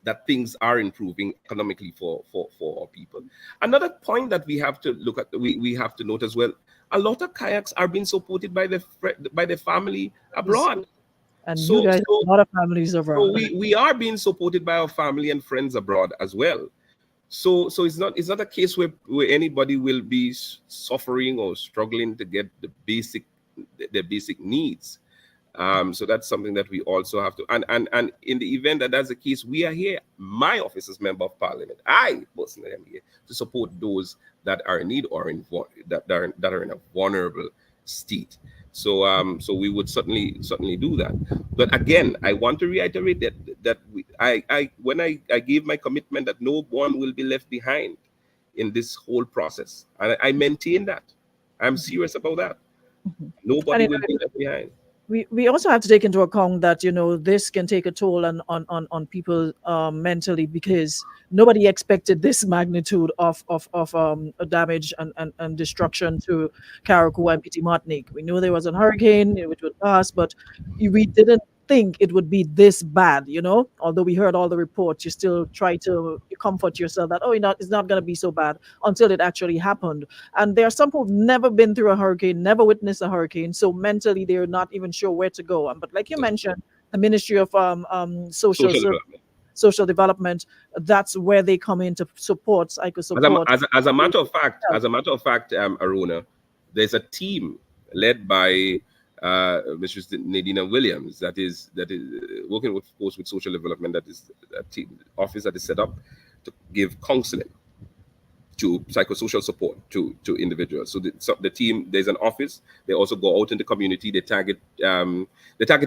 that things are improving economically for our people. Another point that we have to look at, we have to note as well, a lot of kayaks are being supported by the family abroad. And you So guys have a lot of families abroad. we are being supported by our family and friends abroad as well. So it's not a case where anybody will be suffering or struggling to get the basic needs. So that's something that we also have to, and in the event that that's the case, we are here. My office as Member of Parliament, I personally am here to support those that are in need or that are in a vulnerable state. So we would certainly do that. But again, I want to reiterate that when I gave my commitment that no one will be left behind in this whole process, and I maintain that. I'm serious about that. Nobody will be left behind. We also have to take into account that this can take a toll on people mentally, because nobody expected this magnitude of damage and destruction to Carriacou and Petit Martinique. We knew there was a hurricane which would pass, but we didn't think it would be this bad. Although we heard all the reports, you still try to comfort yourself that it's not going to be so bad until it actually happened. And there are some who've never been through a hurricane, never witnessed a hurricane, so mentally they're not even sure where to go. But like you mentioned, the Ministry of Social Development, that's where they come in to support psycho support. As a matter of fact, Aruna, there's a team led by Mrs. Nadina Williams that is working, of course, with social development. That is a team office that is set up to give counseling to psychosocial support to individuals. So the team, there's an office. They also go out in the community. They target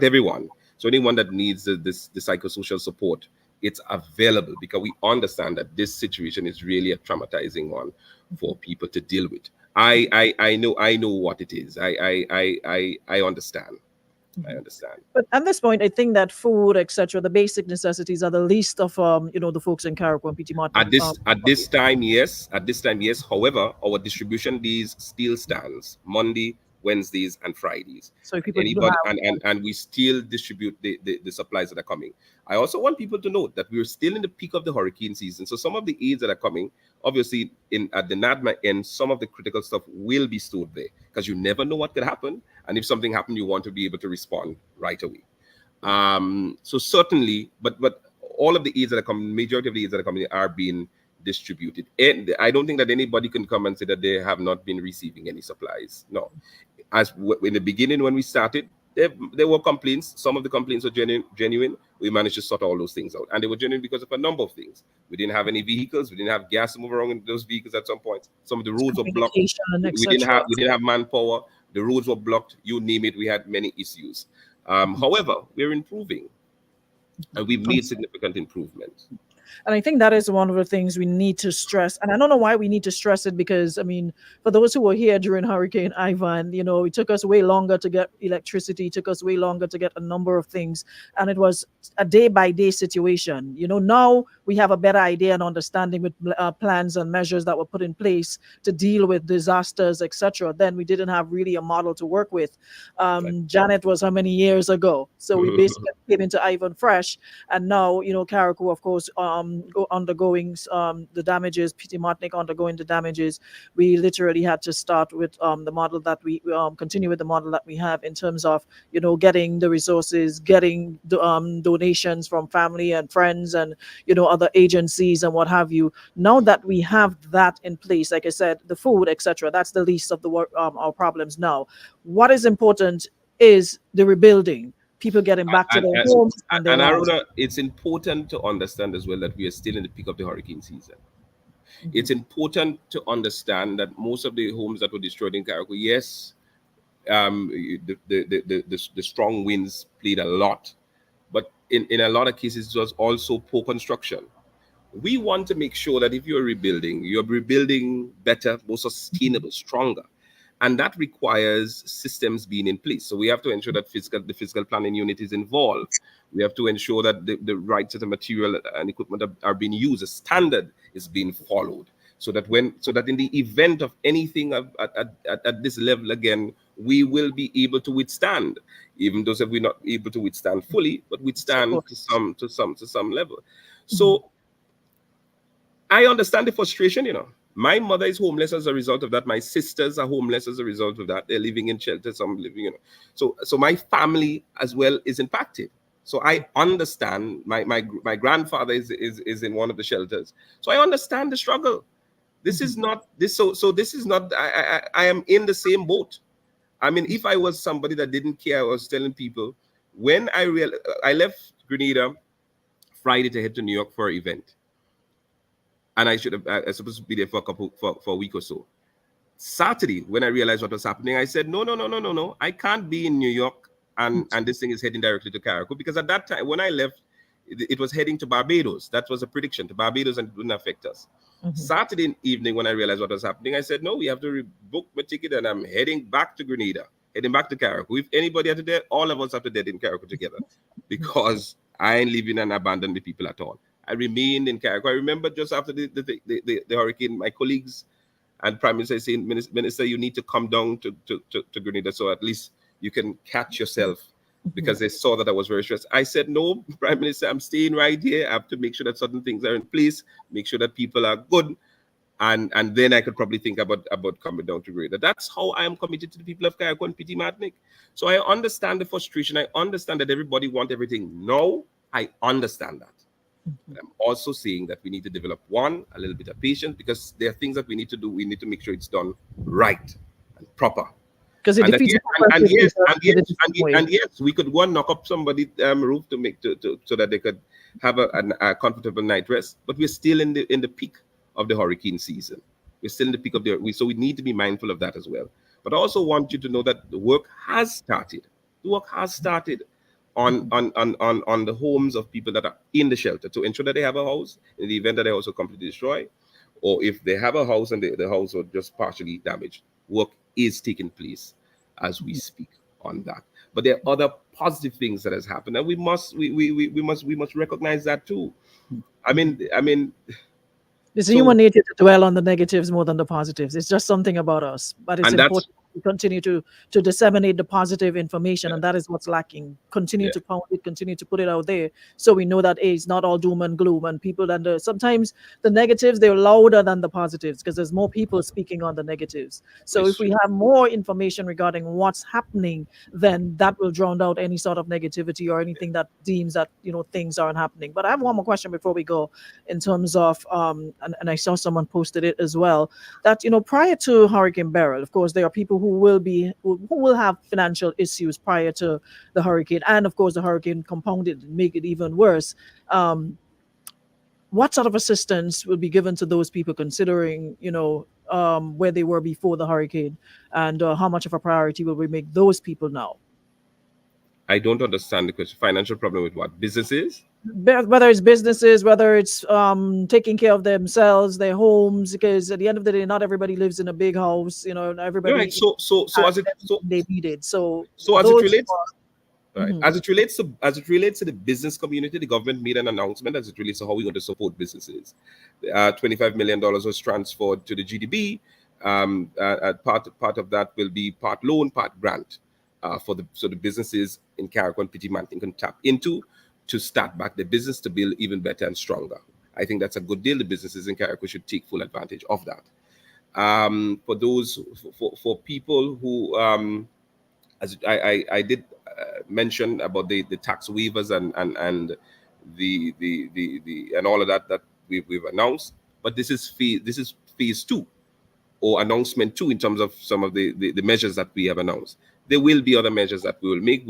everyone. So anyone that needs the psychosocial support, it's available, because we understand that this situation is really a traumatizing one for people to deal with. I know what it is. I understand. I understand. But at this point, I think that food, etc., the basic necessities are the least of the folks in Carriacou and Petit Martinique. At this time, yes. However, our distribution days still stands Monday, Wednesdays, and Fridays. So people and we still distribute the supplies that are coming. I also want people to note that we're still in the peak of the hurricane season. So some of the aids that are coming, obviously at the NADMA end, some of the critical stuff will be stored there, because you never know what could happen. And if something happened, you want to be able to respond right away. So certainly, but all of the aids that are coming, majority of the aids that are coming are being distributed. And I don't think that anybody can come and say that they have not been receiving any supplies. No. In the beginning, when we started, there were complaints. Some of the complaints were genuine. We managed to sort all those things out. And they were genuine because of a number of things. We didn't have any vehicles. We didn't have gas to move around in those vehicles at some point. Some of the roads were blocked. We didn't have manpower. The roads were blocked. You name it. We had many issues. However, we're improving. And we've made significant improvements. And I think that is one of the things we need to stress. And I don't know why we need to stress it, because, for those who were here during Hurricane Ivan, it took us way longer to get electricity, it took us way longer to get a number of things. And it was a day-by-day situation. Now we have a better idea and understanding with plans and measures that were put in place to deal with disasters, etc. Then we didn't have really a model to work with. Janet was how many years ago? So we basically came into Ivan fresh. And now, Carriacou, of course, undergoing the damages, PT Martinic undergoing the damages, we literally had to start with the model that we continue with the model that we have in terms of getting the resources, getting the donations from family and friends and other agencies and what have you. Now that we have that in place, like I said, the food, etc., that's the least of the our problems now. What is important is the rebuilding, people getting back to And, their and, homes and their and lives. Aruna, it's important to understand as well that we are still in the peak of the hurricane season. It's important to understand that most of the homes that were destroyed in Carriacou, yes, the strong winds played a lot, but in a lot of cases it was also poor construction. We want to make sure that if you're rebuilding better, more sustainable, stronger. And that requires systems being in place. So we have to ensure that the physical planning unit is involved. We have to ensure that the right set of material and equipment are being used. A standard is being followed. So that in the event of anything at this level again, we will be able to withstand, even though we're not able to withstand fully, but withstand to some level. So I understand the frustration, My mother is homeless as a result of that. My sisters are homeless as a result of that. They're living in shelter, some living, So my family as well is impacted. So I understand. My grandfather is in one of the shelters. So I understand the struggle. This is not this. So this is not. I am in the same boat. I mean, if I was somebody that didn't care, I was telling people when I left Grenada Friday to head to New York for an event. And I was supposed to be there for a week or so. Saturday, when I realized what was happening, I said, no. I can't be in New York and this thing is heading directly to Carriacou, because at that time, when I left, it was heading to Barbados. That was a prediction to Barbados, and it wouldn't affect us. Saturday evening, when I realized what was happening, I said, no, we have to rebook my ticket, and I'm heading back to Grenada, heading back to Carriacou. If anybody had to dead, all of us have to dead in Carriacou together, because I ain't leaving and abandon the people at all. I remained in Carriacou. I remember just after the hurricane, my colleagues and Prime Minister saying, Minister, you need to come down to Grenada so at least you can catch yourself, because they saw that I was very stressed. I said, no, Prime Minister, I'm staying right here. I have to make sure that certain things are in place, make sure that people are good. And then I could probably think about coming down to Grenada. That's how I am committed to the people of Carriacou and PT Martinic. So I understand the frustration. I understand that everybody wants everything. No, I understand that. I'm also saying that we need to develop a little bit of patience, because there are things that we need to do. We need to make sure it's done right and proper. Because it defeats yes, we could go and knock up somebody's roof so that they could have a comfortable night rest. But we're still in the peak of the hurricane season. We're still in the peak of so we need to be mindful of that as well. But I also want you to know that the work has started. The work has started on the homes of people that are in the shelter, to ensure that they have a house in the event that they also completely destroy, or if they have a house and the house was just partially damaged. Work is taking place as we speak on that. But there are other positive things that has happened, and we must recognize that too. I mean. It's human nature to dwell on the negatives more than the positives. It's just something about us. But it's important to continue to disseminate the positive information, and that is what's lacking. Continue to pound it, continue to put it out there, so we know that it's not all doom and gloom. And people, sometimes the negatives, they're louder than the positives, because there's more people speaking on the negatives. So if we have more information regarding what's happening, then that will drown out any sort of negativity or anything that deems that things aren't happening. But I have one more question before we go, in terms of and I saw someone posted it as well, that prior to Hurricane Beryl, of course, there are people who will have financial issues prior to the hurricane, and of course the hurricane compounded and make it even worse. What sort of assistance will be given to those people, considering where they were before the hurricane, and how much of a priority will we make those people now? I don't understand the question. Financial problem with what? Businesses? Whether it's businesses, whether it's taking care of themselves, their homes, because at the end of the day, not everybody lives in a big house. Everybody. Right. They needed. So as it relates. Right. As it relates to the business community, the government made an announcement as it relates to how we're going to support businesses. $25 million was transferred to the GDB. Part of that will be part loan, part grant, so the businesses in Carriacou and PT Martinic can tap into to start back the business to build even better and stronger. I think that's a good deal. The businesses in Carriacou should take full advantage of that. For those, for people who, as I did mention about the tax waivers and the and all of that we've announced, but this is phase 2 or announcement 2 in terms of some of the measures that we have announced. There will be other measures that we will make.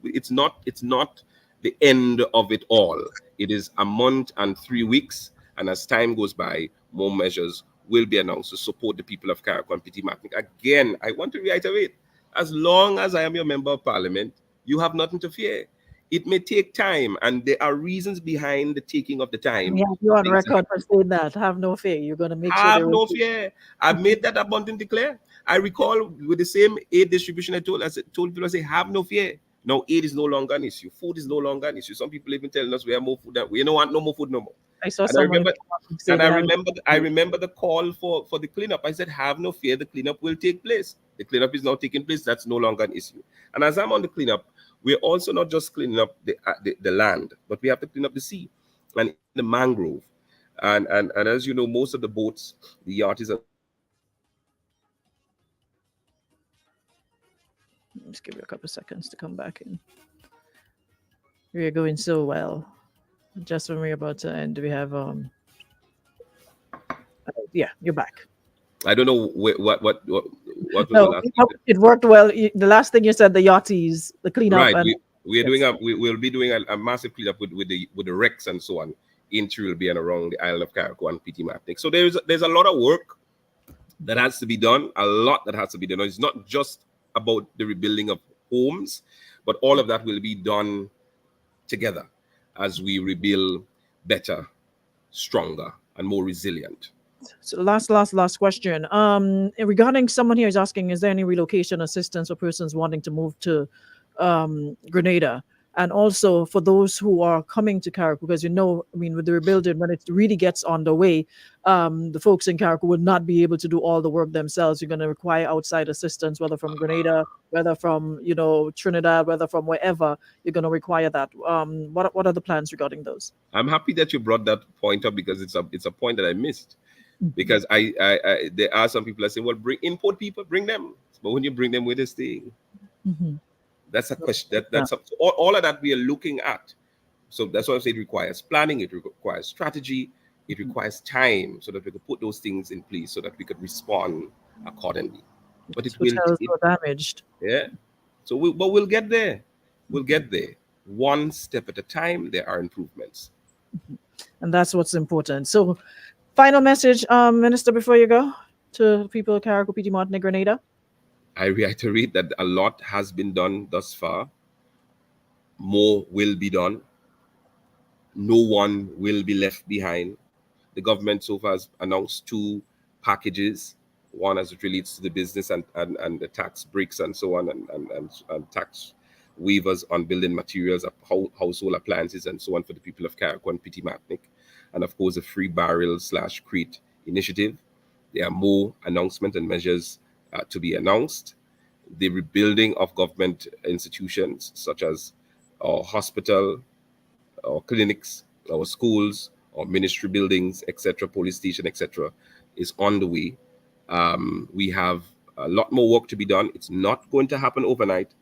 It's not the end of it all. It is a month and 3 weeks, and as time goes by, more measures will be announced to support the people of Carriacou and Petit Martinique. Again, I want to reiterate, as long as I am your member of parliament, you have nothing to fear. It may take time, and there are reasons behind the taking of the time. Yeah, you're on record for saying that. Have no fear. You're going to make sure. Have no fear. I've made that abundantly clear. I recall with the same aid distribution I told people, I say, have no fear. Now, aid is no longer an issue. Food is no longer an issue. Some people even telling us we have more food. That we don't want no more food no more. I saw someone. I remember the call for the cleanup. I said, have no fear. The cleanup will take place. The cleanup is now taking place. That's no longer an issue. And as I'm on the cleanup, we're also not just cleaning up the land, but we have to clean up the sea and the mangrove. And as you know, most of the boats, the yachts are. Just give you a couple of seconds to come back in. We're going so well. Just when we're about to end, we have yeah, you're back. I don't know what was No, the last it worked well. The last thing you said, the yachties, the cleanup. right. And, We'll be doing a massive cleanup with the wrecks and so on in Trilby and around the island of Carriacou and Petit Martinique. So there's a lot of work that has to be done. A lot that has to be done. It's not just about the rebuilding of homes, but all of that will be done together as we rebuild better, stronger, and more resilient. So last question. Regarding someone here is asking, is there any relocation assistance for persons wanting to move to Grenada? And also for those who are coming to Carriacou, because with the rebuilding, when it really gets on the way, the folks in Carriacou will not be able to do all the work themselves. You're going to require outside assistance, whether from Grenada, whether from Trinidad, whether from wherever. You're going to require that. What are the plans regarding those? I'm happy that you brought that point up because it's a point that I missed. Because I there are some people that say, well, import people, bring them. But when you bring them, where they stay? Mm-hmm. That's a question. All of that we are looking at. So that's why I say it requires planning, it requires strategy, it requires time so that we could put those things in place so that we could respond accordingly. But it will be damaged. Yeah. So we'll get there. We'll get there. One step at a time, there are improvements. And that's what's important. So final message, Minister, before you go to people of Carriacou, Petit Martinique, Grenada. I reiterate that a lot has been done thus far. More will be done. No one will be left behind. The government so far has announced 2 packages. One as it relates to the business and the tax breaks and so on, and tax waivers on building materials, household appliances and so on for the people of Carriacou and Petit Martinique. And of course, the free barrel / crate initiative. There are more announcements and measures to be announced. The rebuilding of government institutions such as our hospital, our clinics, our schools, our ministry buildings, etc., police station, etc., is on the way. We have a lot more work to be done. It's not going to happen overnight,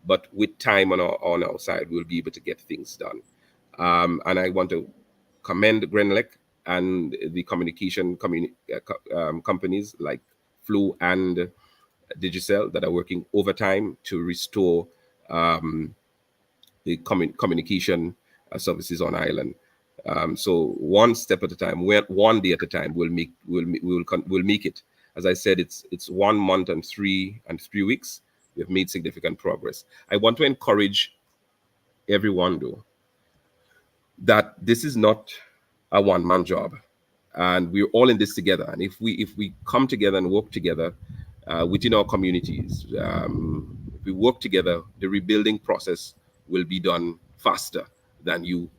but with time on our side, we'll be able to get things done. And I want to commend Grenelec and the communication companies like Flow and Digicel that are working overtime to restore the communication services on island. So one step at a time, one day at a time, we'll make it. As I said, it's 1 month and 3 weeks. We have made significant progress. I want to encourage everyone, though, that this is not a one-man job, and we're all in this together. And if we come together and work together within our communities, if we work together, the rebuilding process will be done faster than you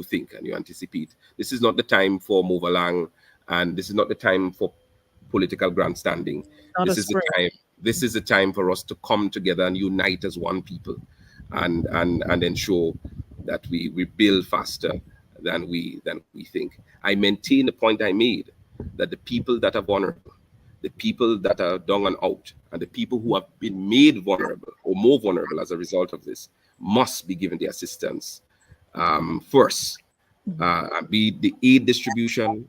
think and you anticipate. This is not the time for move along, and this is not the time for political grandstanding. This is the time for us to come together and unite as one people, and ensure that we build faster than we think. I maintain the point I made, that the people that are vulnerable, the people that are down and out, and the people who have been made vulnerable or more vulnerable as a result of this must be given the assistance first. Be the aid distribution,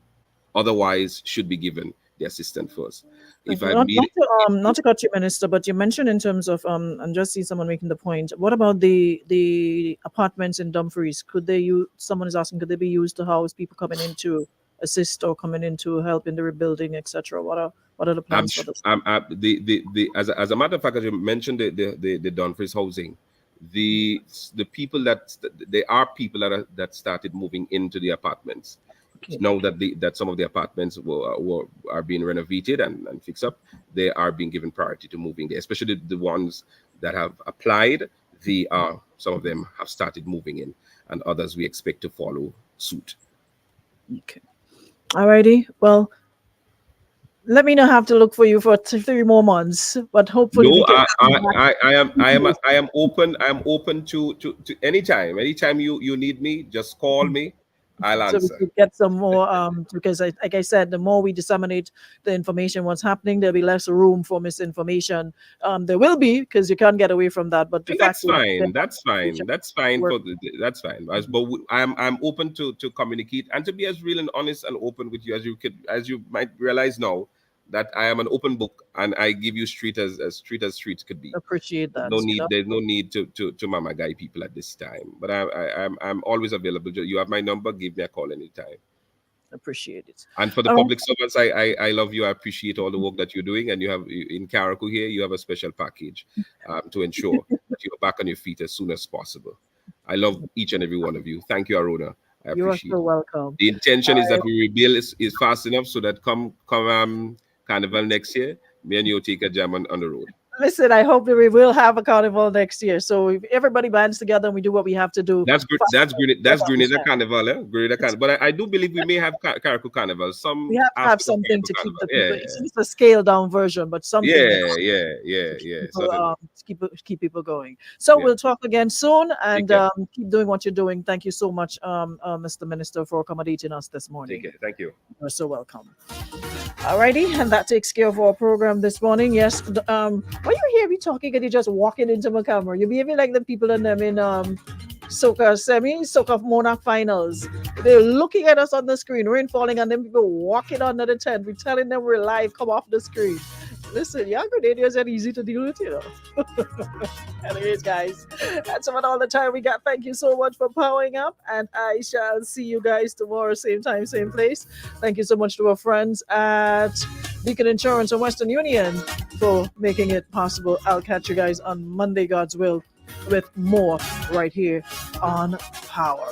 otherwise should be given the assistance first. If I not to cut you, Minister, but you mentioned in terms of I'm just seeing someone making the point. What about the apartments in Dumfries? Could they use? Someone is asking, could they be used to house people coming in to assist or coming in to help in the rebuilding, etc.? What are the plans for this? As a matter of fact, as you mentioned the Dumfries housing, the people there are people that started moving into the apartments. Okay. Now that some of the apartments are being renovated and fixed up, they are being given priority to moving there, especially the ones that have applied. Some of them have started moving in, and others we expect to follow suit. Okay. Alrighty. Well, let me not have to look for you for 3 more months, but hopefully no, we can. I am open. I am open to anytime. Anytime you need me, just call me. I'll answer. So we could get some more, because like I said, the more we disseminate the information, what's happening, there'll be less room for misinformation. There will be, because you can't get away from that. But that's fine. That's fine. That's fine. That's fine. But I'm open to communicate and to be as real and honest and open with you as you might realize now, that I am an open book and I give you street as streets could be. Appreciate that. There's no need to mama guy people at this time. But I'm always available. You have my number. Give me a call anytime. Appreciate it. And for the public servants, I love you. I appreciate all the work that you're doing. And you have in Caraco here, you have a special package to ensure that you're back on your feet as soon as possible. I love each and every one of you. Thank you, Arona. I appreciate you are so welcome. The intention is that we rebuild is fast enough so that come Carnival next year, me and you take a jam on the road. Listen, I hope that we will have a carnival next year. So if everybody bands together and we do what we have to do. That's Grenada Carnival, eh? Grenada Carnival. But I do believe we may have Caraco Carnival. We have to have something to keep the people. Yeah. It's a scaled down version, but something. Yeah. Keep people going. So we'll talk again soon, and keep doing what you're doing. Thank you so much, Mr. Minister, for accommodating us this morning. Take care. Thank you. You're so welcome. Alrighty, and that takes care of our program this morning. Yes, when you hear me talking and you're just walking into my camera, you're behaving like the people in them in soccer Monarch finals. They're looking at us on the screen, rain falling, and then people walking under the tent. We're telling them we're live, come off the screen. Listen, young Grenadiers are easy to deal with, you know. Anyways, guys, that's about all the time we got. Thank you so much for powering up, and I shall see you guys tomorrow, same time, same place. Thank you so much to our friends at Beacon Insurance and Western Union for making it possible. I'll catch you guys on Monday, God's will, with more right here on Power.